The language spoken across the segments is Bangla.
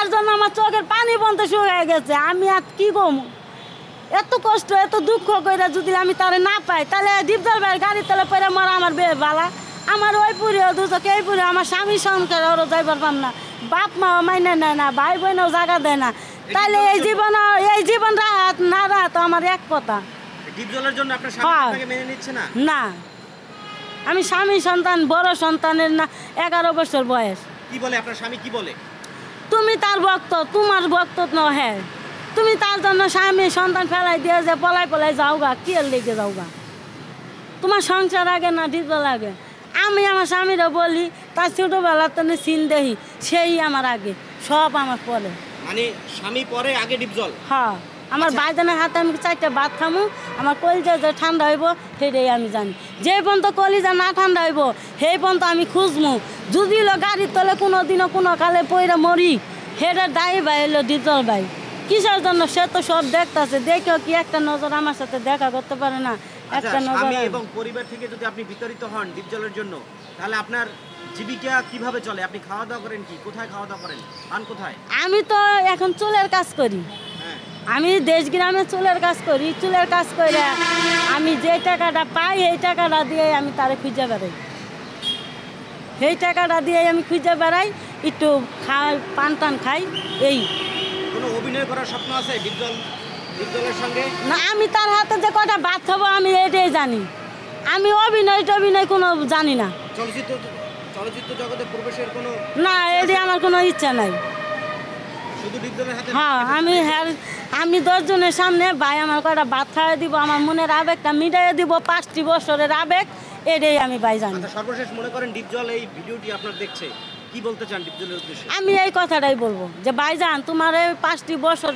তার জন্য আমার চোখের পানি বন্ধ শুকিয়ে গেছে। আমি আর কি কম, এত কষ্ট এত দুঃখ করে যদি আমি তারে না পাই, তাহলে ডিপজল ভাইয়ের গাড়ির তলে পরে মরা আমার বালা। আমার ওই পুরেও দুচোখ এই পুরে আমার স্বামী সংসার ওরও যাইবার পাম না, বাপ মাও মাইনে নেয় না, ভাই বোনও জায়গা দেয় না। তাহলে এই জীবন রাত না রাত আমার এক কথা। ডিপজলের জন্য আপনার স্বামী আপনাকে মেনে নিচ্ছে না? না, আমি স্বামী সন্তান, বড় সন্তানের না 11 বছর বয়স। কি বলে আপনার স্বামী, কি বলে? তুমি তার ভক্ত, তোমার ভক্ত ন, হ্যাঁ তুমি তার জন্য স্বামী সন্তান ফেলাই দিয়ে যে পলাই যাওগা, কি এর লেগে যাওগা? তোমার সংসার আগে না ডিপজল আগে? আমি আমার স্বামীরা বলি তার ছোটোবেলার তো সিন দেহি, সেই আমার আগে, সব আমার পরে। মানে স্বামী পরে আগে ডিপজল? হ্যাঁ, আমার বাইদানের হাতে আমি 4টা ভাত খামু, আমার কলিজা যে ঠান্ডা হইব সেটাই আমি জানি। যে পর্যন্ত কলিজা না ঠান্ডা হইব সেই পর্যন্ত আমি খুঁজমু। যদি গাড়ির তলে কোনো দিনও কোনো কালে পইরা মরি, সেটার দায়ী ভাই হলো ডিপজল ভাই। কিসের জন্য? সে তো সব দেখতেছে, দেখেও কি একটা নজর আমার সাথে দেখা করতে পারে না? একটা নজর। এবং পরিবার থেকে যদি আপনি বিতাড়িত হন ডিপজলের জন্য, তাহলে আপনার জীবিকা কিভাবে চলে? আপনি খাওয়া দাওয়া করেন কি? কোথায় খাওয়া দাওয়া করেন? পান কোথায়? আমি তো এখন চুলের কাজ করি। আমি দেশ গ্রামে চুলের কাজ করি। চুলের কাজ করে আমি যে টাকাটা পাই এই টাকাটা দিয়ে আমি তারে খুঁজে বেড়াই। সেই টাকাটা দিয়ে আমি খুঁজে বেড়াই, একটু খাই, পান টান খাই। এই কোনো অভিনয় করার স্বপ্ন আছে ডিপজলের সঙ্গে? না, আমি তার হাতে যে কটা ভাত খাবো আমি এটাই জানি। আমি অভিনয় কোনো জানি না। চলচ্চিত্র জগতে প্রবেশের কোনো? না, এটাই আমার কোনো ইচ্ছা নাই। শুধু ডিপজলের হাতে? হ্যাঁ, আমি 10 জনের সামনে ভাই আমার কটা ভাত খাওয়াই দিব, আমার মনের আবেগটা মিটাইয়ে দিব, 5টি বছরের আবেগ, এটাই আমি ভাই জানি। সর্বশেষ মনে করেন ডিপজল এই ভিডিওটি আপনার দেখছে, কি বলতে চান ডিপজলের উদ্দেশ্যে? আমি এই কথাটাই বলবো যে ভাইজান, তোমার এই 5টি বছর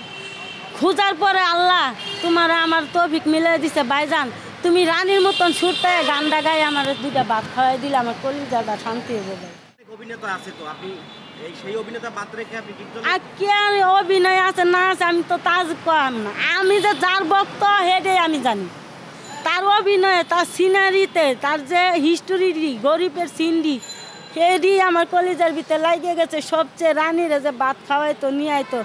খোঁজার পরে আল্লাহ তোমার আমার তৌফিক মিলে দিছে। ভাইজান, তুমি রানীর মতন সুরতে গানটা গাই আমার 2টা ভাত খাওয়াই দিলে আমার কলিজাটা শান্তি হয়ে যাবে। অভিনেতা আছে তো, আপনি সেই অভিনেতা বাদ রেখে আপনি ডিপজল? আর কে অভিনয় আছে না আছে আমি তো তাজ কম না। আমি যে যার ভক্ত সেটাই আমি জানি। তার অভিনয়, তার সিনারিতে, তার যে হিস্টোরি, গরিবের সিন্ডি, সেটি আমার কলিজার ভিতরে লাগিয়ে গেছে। সবচেয়ে রানীরা যে ভাত খাওয়াইতো নিয়ে আইতো,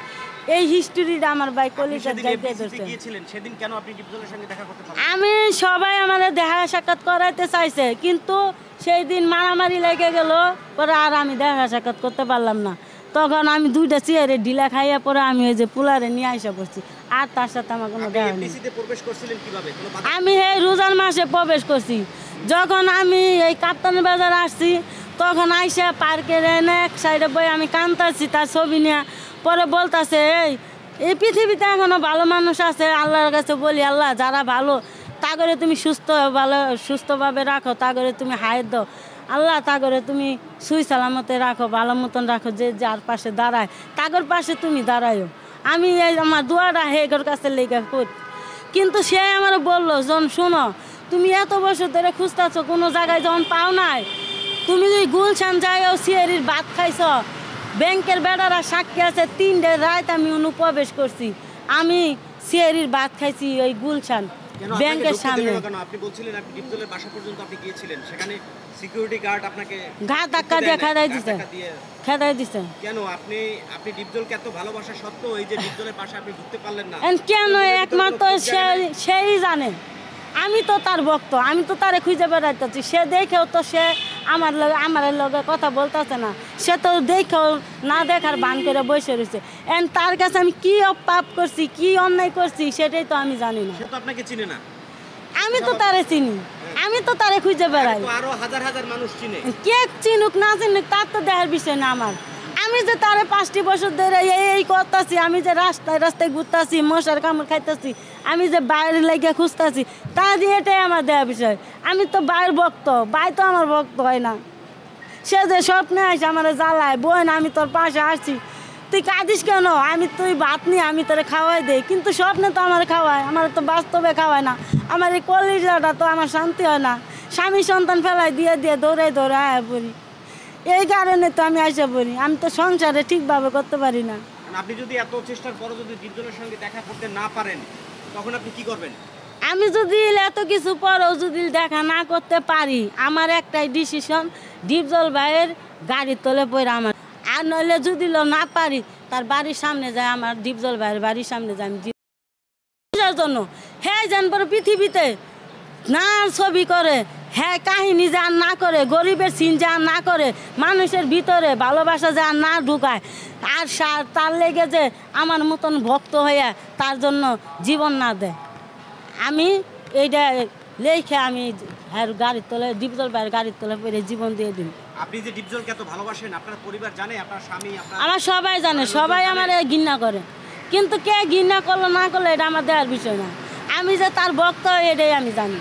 এই হিস্টোরিটা আমার ভাই কলিজার জায়গায় ধরছে। সেদিন কেন আপনি ডিপজলের সঙ্গে দেখা করতে পারলেন? আমি সবাই আমাদের দেখা সাক্ষাৎ করাইতে চাইছে, কিন্তু সেই দিন মারামারি লেগে গেল, পরে আর আমি দেখা সাক্ষাৎ করতে পারলাম না। তখন আমি 2টা চেয়ারে ঢিলা খাইয়া পরে আমি ওই যে পুলারে নিয়ে আসা পড়ছি, আর তার সাথে আমার কোনো দেখা নেই। আমি এই রোজার মাসে প্রবেশ করছি। যখন আমি এই কাপ্তান বাজার আসছি, তখন আইসা পার্কের এনে এক সাইডে বই আমি কান্তাছি তার ছবি নিয়ে। পরে বলতেছে এই পৃথিবীতে এখনো ভালো মানুষ আছে। আল্লাহর কাছে বলি, আল্লাহ যারা ভালো তাগরে তুমি সুস্থভাবে রাখো, তাগরে তুমি হায়াত দাও। আল্লাহ তাগরে তুমি সুই সালামতে রাখো, ভালো মতন রাখো। যে যার পাশে দাঁড়ায় তাগর পাশে তুমি দাঁড়ায়ও। আমি এই আমার দোয়াটা হেগর কাছে লেগে করি। কিন্তু সে আমার বললো, শোনো, তুমি এত বছর ধরে খুঁজতেছো, কোনো জায়গায় যখন পাও নাই, তুমি যদি গুলশান যাইও সিয়ারির ভাত খাইছ, ব্যাংকের বেড়ারা সাক্ষী আছে, 3টে রাত আমি অনুপ্রবেশ করছি, আমি সিয়ারির ভাত খাইছি ওই গুলশান ব্যাংকের সামনে। আপনি বলছিলেন আপনি ডিপজলের বাসা পর্যন্ত আপনি গিয়েছিলেন, সেখানে সিকিউরিটি গার্ড আপনাকে ঘাট ধাক্কা দিয়ে খেদাই দিছে। কেন আপনি ডিপজলকে এত ভালোবাসা সত্ত্বেও এই যে ডিপজলের বাসা আপনি ঢুকতে পারলেন না কেন? একমাত্র সেই জানে। আমি তো তার ভক্ত, আমি তো তারে খুঁজে বেড়াইতেছি। সে দেখেও তো সে আমার লগে কথা বলতেছে না। সে তো দেখেও না দেখার ভান করে বসে রয়েছে। তার কাছে আমি কি পাপ করছি, কি অন্যায় করছি, সেটাই তো আমি জানি না। সে তো আপনাকে চিনে না। আমি তো তারে চিনি, আমি তো তারে খুঁজে বেড়াই। আরো হাজার হাজার মানুষ চিনে। কে চিনুক না চিনুক তার তো দেখার বিষয় না আমার। আমি যে তারে 5টি বছর ধরে এই করতেছি, আমি যে রাস্তায় ঘুরতেছি, মশার কামড় খাইতেছি, আমি যে বাইরে লেগে খুঁজতেছি, তা দিয়ে এটাই আমার দেওয়া বিষয়। আমি তো বাইরের ভক্ত, বাই তো আমার ভক্ত হয় না। সে যে স্বপ্নে আসে আমার জ্বালায়, বোন আমি তোর পাশে আসছি, তুই কাঁদিস কেন? তুই ভাত নিয়ে আমি তোরে খাওয়াই দেই, কিন্তু স্বপ্নে তো আমার খাওয়ায়, আমার তো বাস্তবে খাওয়ায় না। আমার এই কলিজাটা তো আমার শান্তি হয় না। স্বামী সন্তান ফেলাই দিয়ে দৌড়াই আয়া পড়ি। এই কারণে তো আমি আসা পড়ি। আমি তো সংসারে ঠিকভাবে করতে পারি না। আপনি যদি এত চেষ্টার পরও যদি ডিপজলের সঙ্গে দেখা করতে না পারেন, তখন আপনি কি করবেন? আমি যদি এত কিছু পরেও যদি দেখা না করতে পারি, আমার একটাই ডিসিশন, ডিপজল ভাইয়ের গাড়ির তলে পড়ে আমার। আর নইলে যদি না পারি, তার বাড়ির সামনে যায়, আমার ডিপজল ভাইয়ের বাড়ির সামনে যায়, আমি বুঝার জন্য হ্যাঁ যেন পরে পৃথিবীতে না ছবি করে, হ্যাঁ কাহিনী যা না করে, গরিবের সিন যা না করে, মানুষের ভিতরে ভালোবাসা যা না ঢুকায়, আর তার লেগে যে আমার মতন ভক্ত হইয়া তার জন্য জীবন না দেয়। আমি এইটা লেখে আমি গাড়ির তলে, ডিপজল ভাইয়ের গাড়ির তলে পরে জীবন দিয়ে দিই। আপনি যে ডিপজলকে এত ভালোবাসেন, আপনার পরিবার জানে, আপনার স্বামী, আমার সবাই জানে, সবাই আমার ঘৃণা করে, কিন্তু কে ঘৃণা করলো না করলো এটা আমার দেওয়ার বিষয় না। আমি যে তার ভক্ত এটাই আমি জানি।